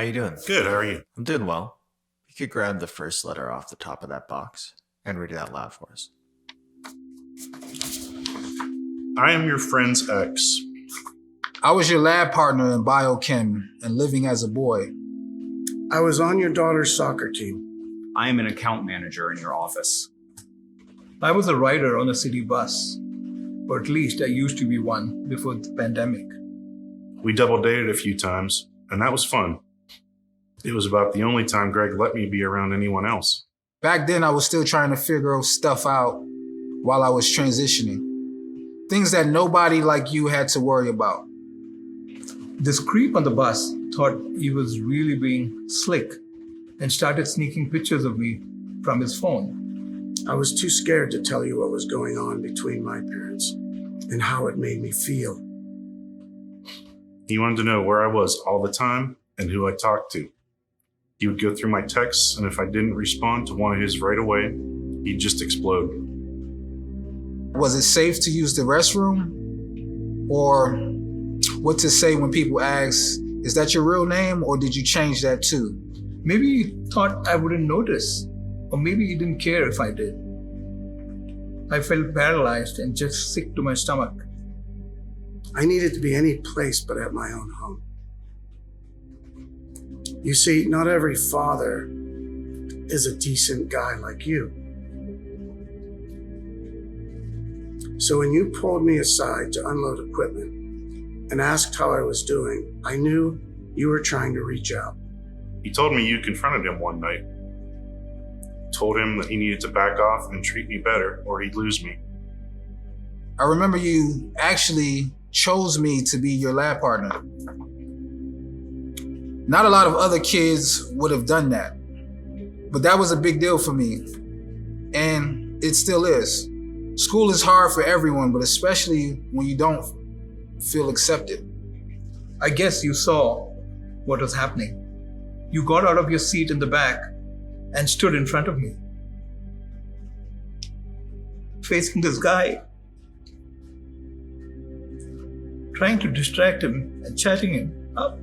How you doing? Good, how are you? I'm doing well. You could grab the first letter off the top of that box and read it out loud for us. I am your friend's ex. I was your lab partner in biochem and living as a boy. I was on your daughter's soccer team. I am an account manager in your office. I was a rider on a city bus, or at least I used to be one before the pandemic. We double dated a few times, and that was fun. It was about the only time Greg let me be around anyone else. Back then, I was still trying to figure stuff out while I was transitioning. Things that nobody like you had to worry about. This creep on the bus thought he was really being slick and started sneaking pictures of me from his phone. I was too scared to tell you what was going on between my parents and how it made me feel. He wanted to know where I was all the time and who I talked to. He would go through my texts, and if I didn't respond to one of his right away, he'd just explode. Was it safe to use the restroom? Or what to say when people ask, is that your real name or did you change that too? Maybe he thought I wouldn't notice, or maybe he didn't care if I did. I felt paralyzed and just sick to my stomach. I needed to be any place but at my own home. You see, not every father is a decent guy like you. So when you pulled me aside to unload equipment and asked how I was doing, I knew you were trying to reach out. He told me you confronted him one night. Told him that he needed to back off and treat me better or he'd lose me. I remember you actually chose me to be your lab partner. Not a lot of other kids would have done that, but that was a big deal for me, and it still is. School is hard for everyone, but especially when you don't feel accepted. I guess you saw what was happening. You got out of your seat in the back and stood in front of me, facing this guy, trying to distract him and chatting him up.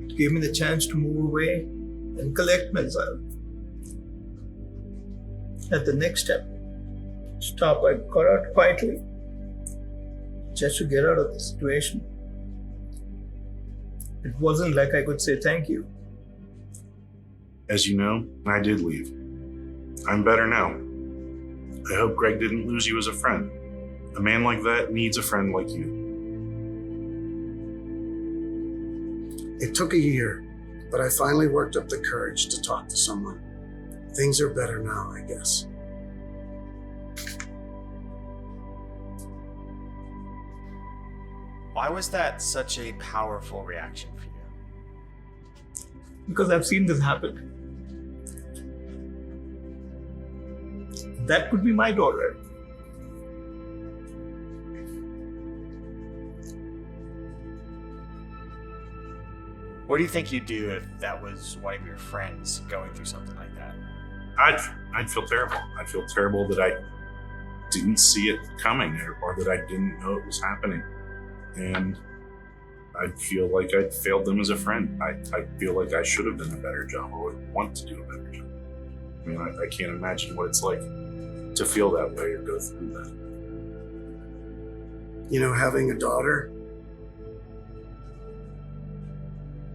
It gave me the chance to move away and collect myself. At the next stop, I got out quietly, just to get out of the situation. It wasn't like I could say thank you. As you know, I did leave. I'm better now. I hope Greg didn't lose you as a friend. A man like that needs a friend like you. It took a year, but I finally worked up the courage to talk to someone. Things are better now, I guess. Why was that such a powerful reaction for you? Because I've seen this happen. That could be my daughter. What do you think you'd do if that was one of your friends going through something like that? I'd feel terrible. I'd feel terrible that I didn't see it coming or that I didn't know it was happening. And I'd feel like I'd failed them as a friend. I feel like I should have done a better job or would want to do a better job. I mean, I can't imagine what it's like to feel that way or go through that. You know, having a daughter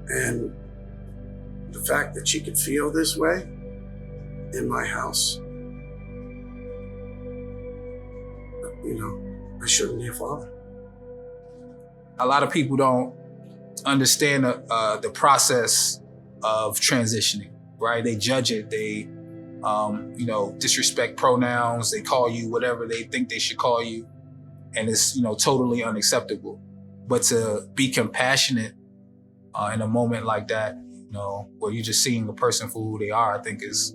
and the fact that she could feel this way in my house, you know, I shouldn't be a father. A lot of people don't understand the process of transitioning, right? They judge it. They, disrespect pronouns. They call you whatever they think they should call you. And it's, totally unacceptable. But to be compassionate in a moment like that, where you're just seeing the person for who they are, I think it's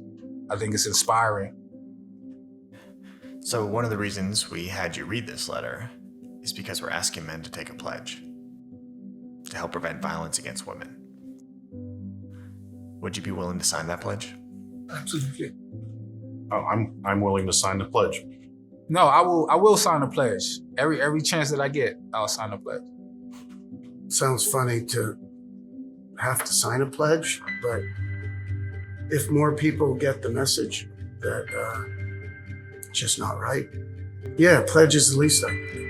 inspiring. So one of the reasons we had you read this letter is because we're asking men to take a pledge to help prevent violence against women. Would you be willing to sign that pledge? Absolutely. Oh, I'm willing to sign the pledge. No, I will sign a pledge. Every chance that I get, I'll sign a pledge. Sounds funny to have to sign a pledge, but if more people get the message that it's just not right, yeah, a pledge is the least I can do.